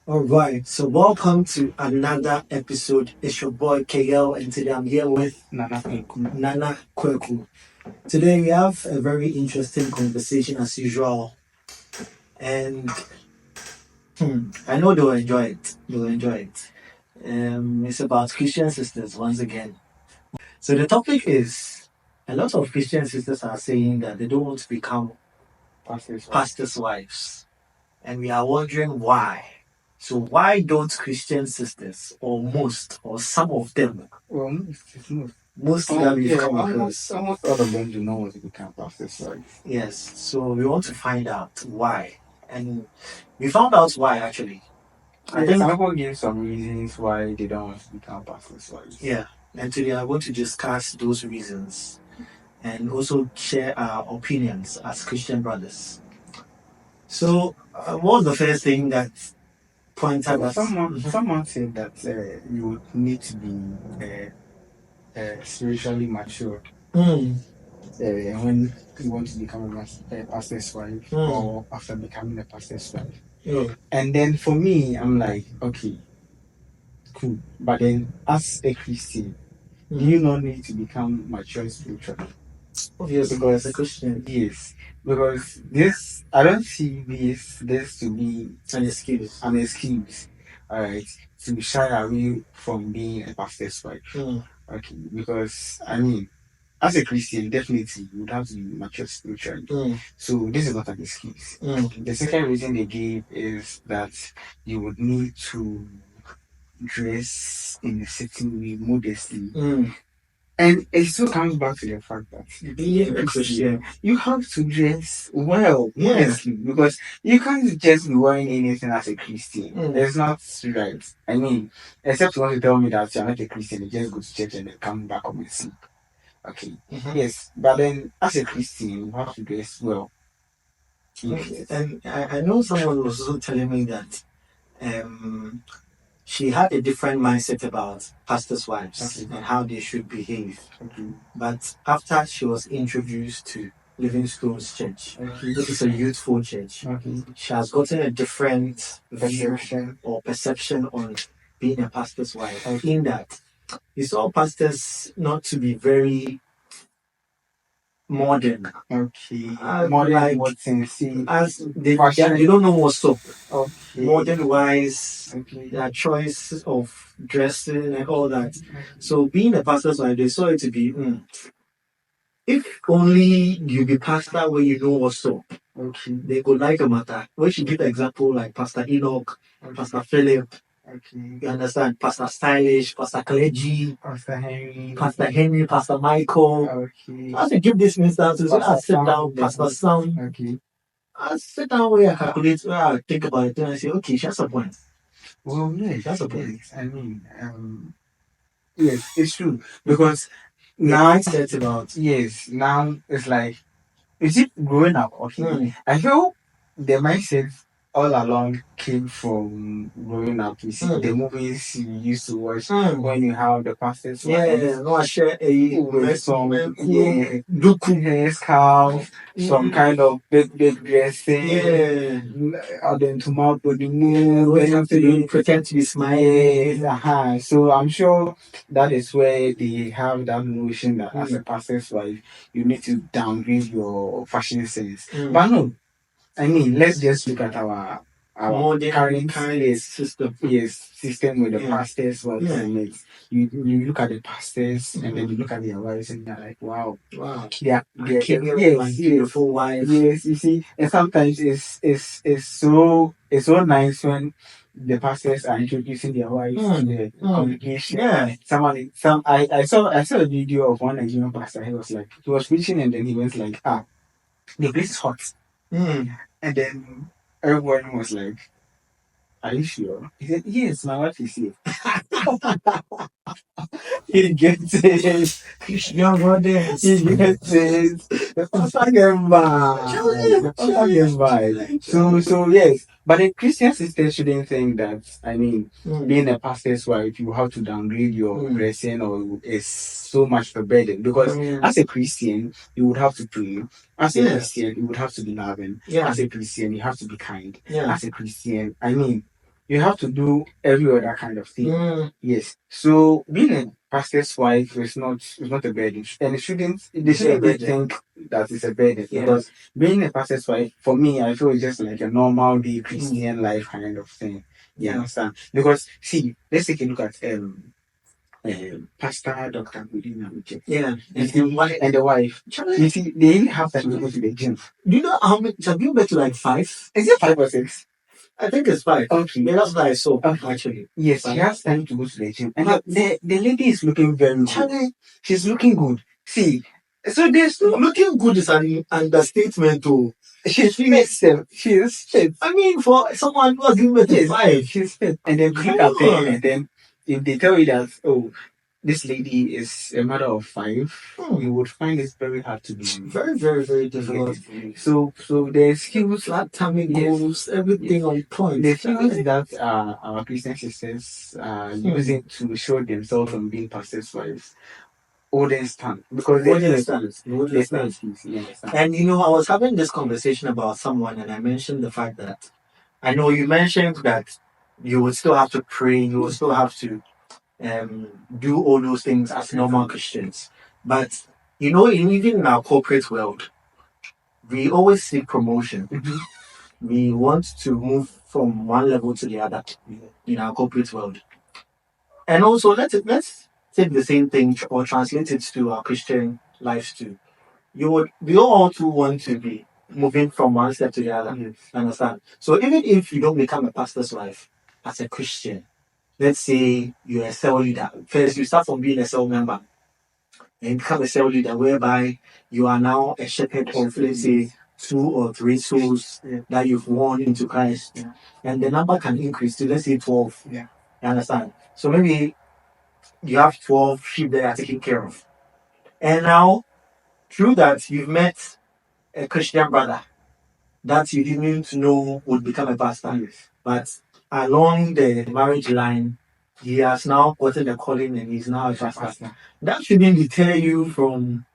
All right, so welcome to another episode. It's your boy KL, and today I'm here with Nana Kweku. Today we have a very interesting conversation as usual, and I know they'll enjoy it. They'll enjoy it. It's about Christian sisters once again. So the topic is a lot of Christian sisters are saying that they don't want to become pastors' wives, and we are wondering why. So why don't Christian sisters, or most, or some of them, Well, most that we've come across, almost all of them do not want to become pastors, right? yes. So we want to find out why, and we found out why actually. I think some people give some reasons why they don't want to become pastors, right? yeah. And today I want to discuss those reasons and also share our opinions as Christian brothers. So, what was the first thing that pointed us? Someone said that you would need to be spiritually mature when you want to become a pastor's wife or after becoming a pastor's wife. And then for me, I'm like, okay, cool. But then as a Christian, do you not need to become mature spiritually? Obviously, because as a Christian, yes, because this I don't see this to be an excuse. All right, to shy away from being a pastor's wife. Okay, because I mean, as a Christian, definitely you would have to be mature spiritually. So this is not an excuse. The second reason they gave is that you would need to dress in a certain way, modestly. And it still comes back to the fact that being a Christian, you have to dress well, honestly, because you can't just be wearing anything as a Christian. It's not right. I mean, except you want to tell me that you're not a Christian, you just go to church and then come back home and sleep. Okay. Yes, but then as a Christian, you have to dress well. Okay. And I know someone was also telling me that she had a different mindset about pastors' wives and how they should behave. But after she was introduced to Livingstone's church, which is a youthful church, she has gotten a different view or perception on being a pastor's wife. In that, he saw pastors not to be very modern. Modern, like, what sense? As they don't know what's up. Modern wise, their choice of dressing and all that. So being a pastor's wife, they saw it to be, if only you be pastor where you know what's up. They could like a matter. When she give example like Pastor Enoch, Pastor Philip, you understand? Pastor Stylish, Pastor Clergy, Pastor Henry, Pastor Michael. As you give this instances, I sit down, Pastor Sound. I sit down where I calculate, where I think about it, and I say, okay, she has a point. Well, yes, that's a point. I mean, yes, it's true. Because now it's about, yes, now it's like, is it growing up? Okay. I feel the mindset all along came from growing up. You see the movies you used to watch when you have the pastors. No, I share a some cow, some kind of big dressing, and then to mouth with the moon, pretend to be smiling. So I'm sure that is where they have that notion that as a pastor's wife, you need to downgrade your fashion sense. But no, I mean, let's just look at our current system. Yes, system with the pastors. You look at the pastors and then you look at their wives and you're like, wow, they're beautiful wives. Yes, you see, and sometimes it's so nice when the pastors are introducing their wives to the congregation. I saw a video of one Nigerian pastor. He was preaching and then he went like, the place is hot. And then everyone was like, are you sure? He said, yes, my wife is here. He gets it. Christian brothers. He gets it. The pastor gets by. So yes. But the Christian sister shouldn't think that, I mean, being a pastor's wife, you have to downgrade your dressing or it's so much of a burden. Because as a Christian, you would have to pray. As a Christian, you would have to be loving. As a Christian, you have to be kind. As a Christian, I mean, you have to do every other kind of thing. Yes. So being a pastor's wife is not a burden, and it shouldn't. They shouldn't even think that it's a burden, because being a pastor's wife, for me, I feel it's just like a normal day Christian life kind of thing. You understand? Because see, let's take a look at Pastor Dr. Budina. Yeah. And the wife. You see, they even have time to go to the gym. Do you know how many? Have you been to like 5? Is it 5 or 6? I think it's 5. Okay. Yeah, that's what I saw, actually. Yes, she has time to go to the gym. And the lady is looking very good. She's looking good. See, so there's no... Looking good is an understatement, too. She's fit. She is fit. I mean, for someone who has given birth to 5. She's fit. And then look at her, and then if they tell you that, oh, this lady is a mother of 5, you would find it very hard to believe. Very, very, very difficult. So the skills, flat tummy goals, everything on point. the skills that our Christian sisters are using to show themselves from being pastors' wives wouldn't stand, because they wouldn't stand. And you know, I was having this conversation about someone, and I mentioned the fact that I know you mentioned that you would still have to pray, you would still have to do all those things as normal Christians. But you know, even in our corporate world, we always seek promotion. We want to move from one level to the other in our corporate world. And also, let's take the same thing or translate it to our Christian lives too. We all too want to be moving from one step to the other. Understand? So even if you don't become a pastor's wife as a Christian, let's say you're a cell leader. First, you start from being a cell member and become a cell leader, whereby you are now a shepherd of, let's say, 2 or 3 souls that you've won into Christ. And the number can increase to, let's say, 12. You understand? So maybe you have 12 sheep that you are taking care of. And now, through that, you've met a Christian brother that you didn't know would become a pastor. But along the marriage line, he has now gotten the calling and he's now a pastor. That shouldn't deter you from...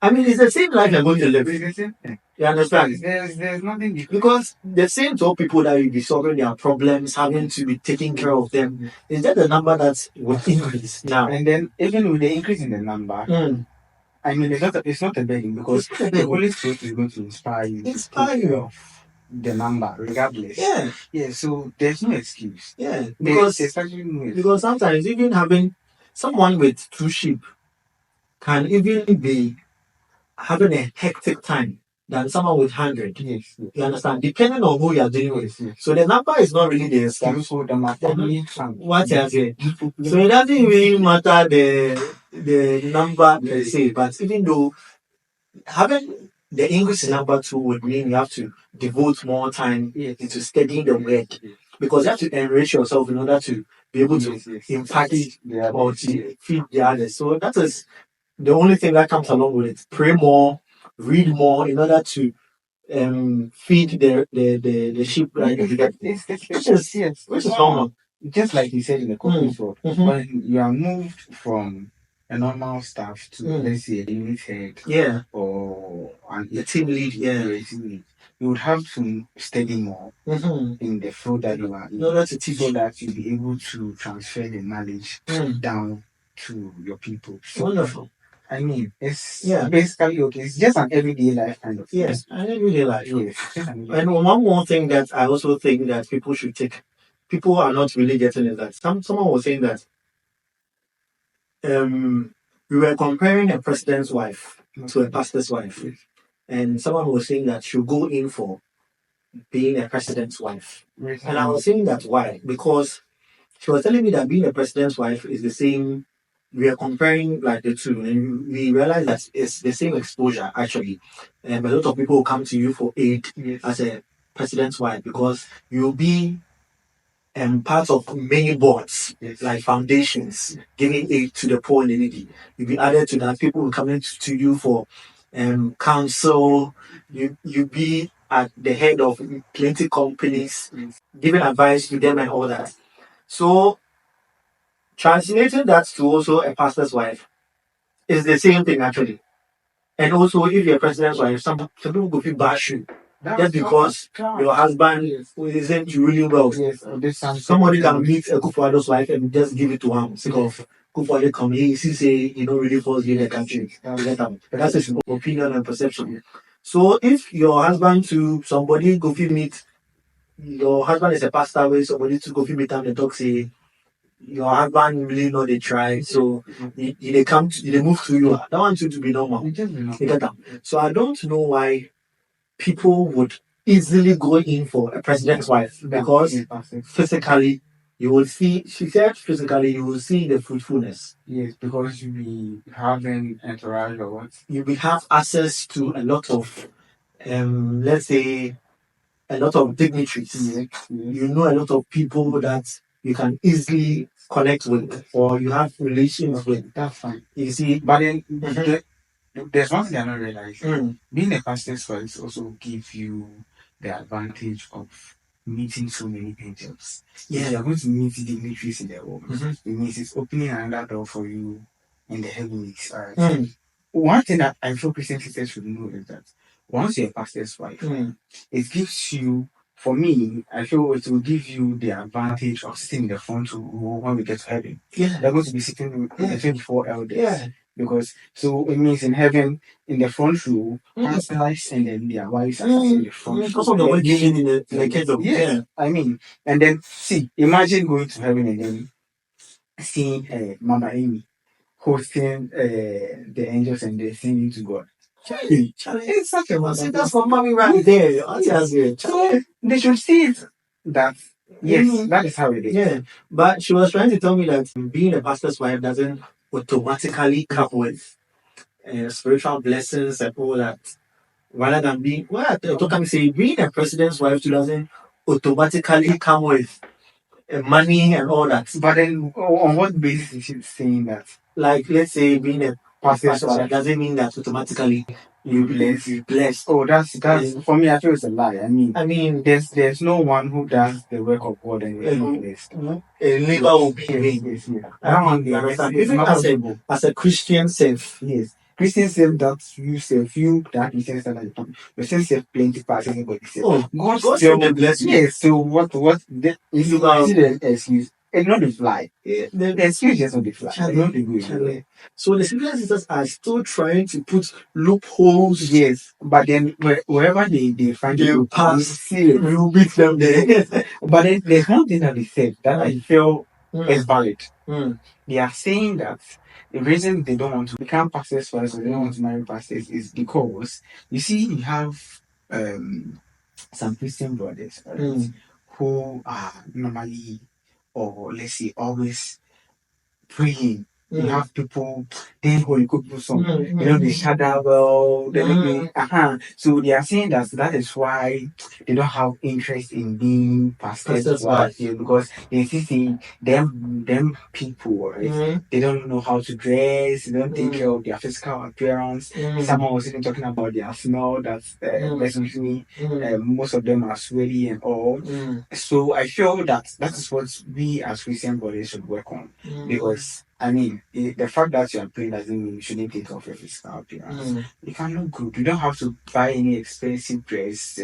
I mean, it's the same life you're going to live. You understand? There's nothing different. Because the same 12 people that will be solving their problems, having to be taking care of them, is that the number that will increase now? And then, even with the increase in the number, I mean, it's not a burden, because the Holy Spirit is going to inspire you. The number, regardless. Yeah, so there's no excuse. Because there's actually no excuse. Because sometimes even having someone with 2 sheep can even be having a hectic time than someone with 100. You understand? Depending on who you are dealing with. So the number is not really the excuse. What you say. So it doesn't really matter the number per se, but even though having the English number 2 would mean you have to devote more time into studying the word, because you have to enrich yourself in order to be able to impact or to feed the others. So that is the only thing that comes along with it. Pray more, read more in order to feed the sheep, right? Which is normal. Just like you said in the corporate world, when you are moved from a normal staff to, let's say, a unit head, or a team lead, you would have to study more in the field that you are in, so that you'll be able to transfer the knowledge down to your people. So, wonderful. I mean, it's basically okay. It's just an everyday life kind of thing. Yes, an everyday life. And one more thing that I also think that people should take, people are not really getting is that someone was saying that we were comparing a president's wife to a pastor's wife, and someone was saying that she'll go in for being a president's wife. And I was saying that why? Because she was telling me that being a president's wife is the same. We are comparing like the two, and we realize that it's the same exposure actually. A lot of people will come to you for aid as a president's wife, because you'll be part of many boards, like foundations, giving aid to the poor and the needy. You'll be added to that. People will come in to you for counsel. You be at the head of plenty companies, giving advice to them and all that. So translating that to also a pastor's wife is the same thing actually. And also, if you're a president's wife, some people go feel bash you just because your husband isn't really well. Somebody can meet a Kufuor's wife and just give it to him. Because Kufuor come here, he say you don't really force you in the country. That's his opinion and perception. So if your husband to somebody go fit meet, your husband is a pastor where somebody to go fit meet and they talk say your husband really know they try, so they come to, they move to you. That one too to be normal. You get that? So I don't know why people would easily go in for a president's wife because physically you will see. She said physically you will see the fruitfulness. Yes, because you be having entourage or what? You will have access to a lot of, let's say, a lot of dignitaries. Yes. You know a lot of people that you can easily connect with or you have relations with. That's fine. You see, but then there's one thing I don't realize. Being a pastor's wife also gives you the advantage of meeting so many angels. Yeah, you're going to meet dignitaries in the world. It means it's opening another door for you in the heavens. One thing that I feel Christian sisters should know is that once you're a pastor's wife, it gives you, for me, I feel it will give you the advantage of sitting in the front row when we get to heaven. Yeah. They're going to be sitting with the 24 elders. Yeah. Because so it means in heaven, in the front row, pastors and then their wives are in the front row. Because of the way given in the kingdom. Yeah. I mean, and then see, imagine going to heaven and then seeing Mama Amy hosting the angels and they're singing to God. Charlie, it's such a massive. That's for mommy right there. So they should see it that yes, that is how it is. Yeah, but she was trying to tell me that being a pastor's wife doesn't automatically come with spiritual blessings and all that. Rather than being, well, to say being a president's wife doesn't automatically come with money and all that. But then, on what basis is she saying that? Like, let's say being a pastor's wife doesn't mean that automatically you blessed. Oh, that's for me. I feel it's a lie. I mean, there's no one who does the work of God and is not blessed. A labor will be in vain. Even as a Christian self, yes. Christian self that you self, you that Christian self that you talk, you self plenty past anybody self. Oh, God still bless you. Yes. So what the excuse? It's not the fly. The excuse just not the fly. Not the good. So the Christian sisters are still trying to put loopholes. Yes, but then wherever they find the pass, you beat them there. But then there's one thing that they said that I feel is valid. They are saying that the reason they don't want to become pastors first or they don't want to marry pastors is because you see you have some Christian brothers who are normally or let's say always praying. You have people, then Holy People song, they shadow well, So they are saying that is why they don't have interest in being pastors wife because they see them people, right? They don't know how to dress, they don't take care of their physical appearance. Someone was even talking about their smell that's basically most of them are sweaty and all. So I feel that is what we as Christian bodies should work on because I mean, the fact that you are praying doesn't mean you shouldn't take off your physical appearance. You can look good. You don't have to buy any expensive dress,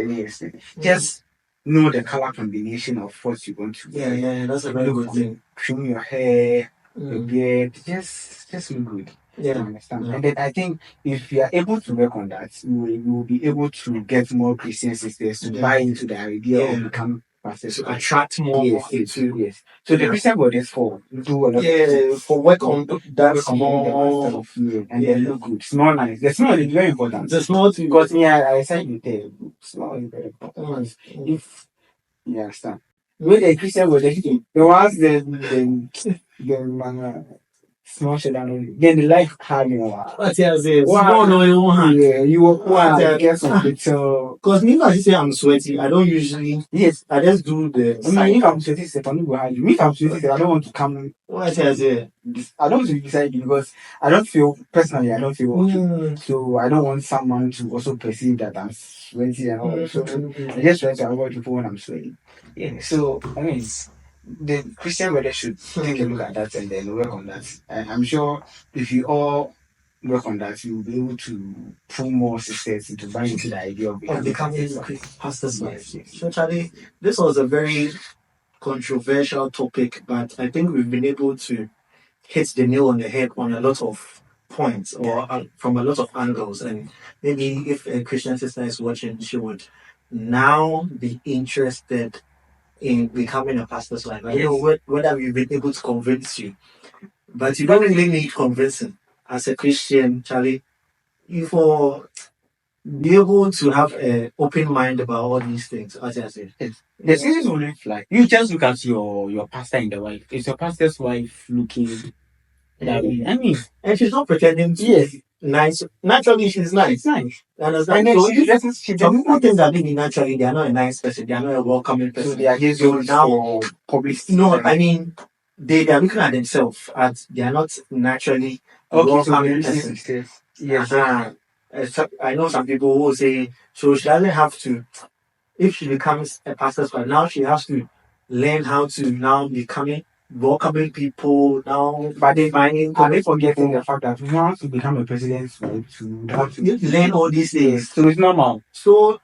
just know the color combination of what you want to wear. Yeah, that's a very good thing. Trim your hair, your beard, just look good. Yeah, you understand. And then I think if you are able to work on that, you will be able to get more Christian sisters to buy into the idea of becoming pastors. To attract more. Yes. So the Christian body is for do a lot for work on that small and then look good. Small nice. The small is very important. The small too. Because I said you tell small is very important. If you understand. When the Christian body the ones the small shit down then the life having a while. What I say? Small no you want. Yeah, you want to get some picture. Because me if I say I'm sweaty, I don't usually. Yes, I just do the. I mean, if I'm sweaty, I don't go hide. If I'm sweaty, I don't want to come. What I say? I don't want to be beside you because I don't feel personally. I don't feel okay. So I don't want someone to also perceive that I'm sweaty and all. So I just try to avoid people when I'm sweaty. Yeah. So I mean the Christian brother should take a look at that and then work on that. And I'm sure if you all work on that, you'll be able to pull more sisters into buying into the idea of becoming pastor's wife. So, Charlie, this was a very controversial topic, but I think we've been able to hit the nail on the head on a lot of points or from a lot of angles. And maybe if a Christian sister is watching, she would now be interested in becoming a pastor's wife. I don't know whether we've been able to convince you, but you don't really need convincing. As a Christian, Charlie, you for be able to have an open mind about all these things, as I said. The seasons will look like you just look at your pastor and the wife. Is your pastor's wife looking that way? I mean, and she's not pretending to be nice. Naturally, she's nice. Nice. Understand? So some people think that maybe naturally they are not a nice person, they are not a welcoming person. So they are just now publicity. No, I mean they are looking at themselves as they are not naturally welcoming person. Yes. I know some people who will say so she doesn't have to. If she becomes a pastor's wife, now she has to learn how to now becoming welcoming people now. But are they forgetting the fact that you want to become a president's wife to have to learn all these things? So it's normal. So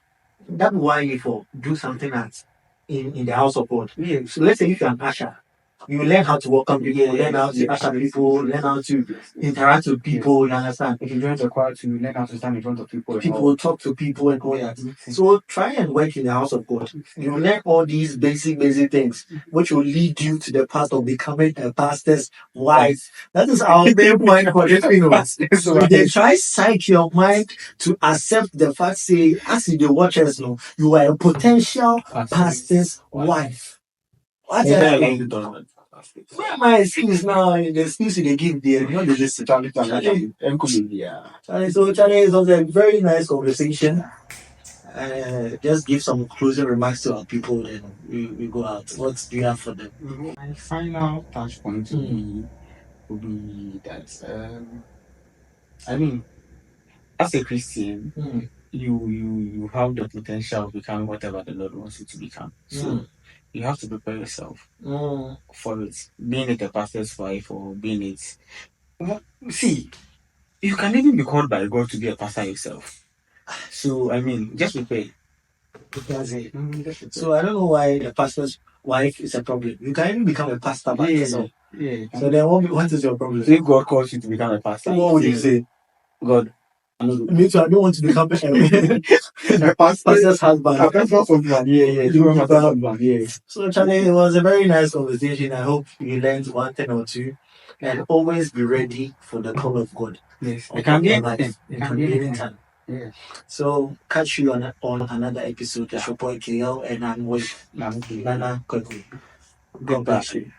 that's why you for do something that's in the house of God. Yes. So let's say if you're an usher, you learn how to welcome people, learn how to usher people, learn how to interact with people, you understand? If you join the choir to learn how to stand in front of people. People talk to people and all that. So try and work in the house of God. You learn all these basic things, which will lead you to the path of becoming a pastor's wife. That is our main point for this video. So they try psych your mind to accept the fact, say, as the watchers know, you are a potential pastor's wife. What where my excuse now? The excuse they give there, not the list. So Charlie, it was a very nice conversation. Just give some closing remarks to our people, and we go out. What do you have for them? My final touch point would be that I mean, as a Christian, you have the potential of becoming whatever the Lord wants you to become. So you have to prepare yourself for it. Being it a pastor's wife or being it. See, you can even be called by God to be a pastor yourself. So I mean, just prepare. So I don't know why the pastor's wife is a problem. You can even become a pastor by yourself. Yeah. So then what is your problem? If God calls you to become a pastor, what would you say? God. Me too, I don't want to become a pastor's husband. So Charlie, it was a very nice conversation. I hope you learned one thing or two. And always be ready for the call of God. Yes. It can be anything. It can be anytime. Yeah. So catch you on another episode. It's your boy KL and I'm with Nana Kweku. God bless you.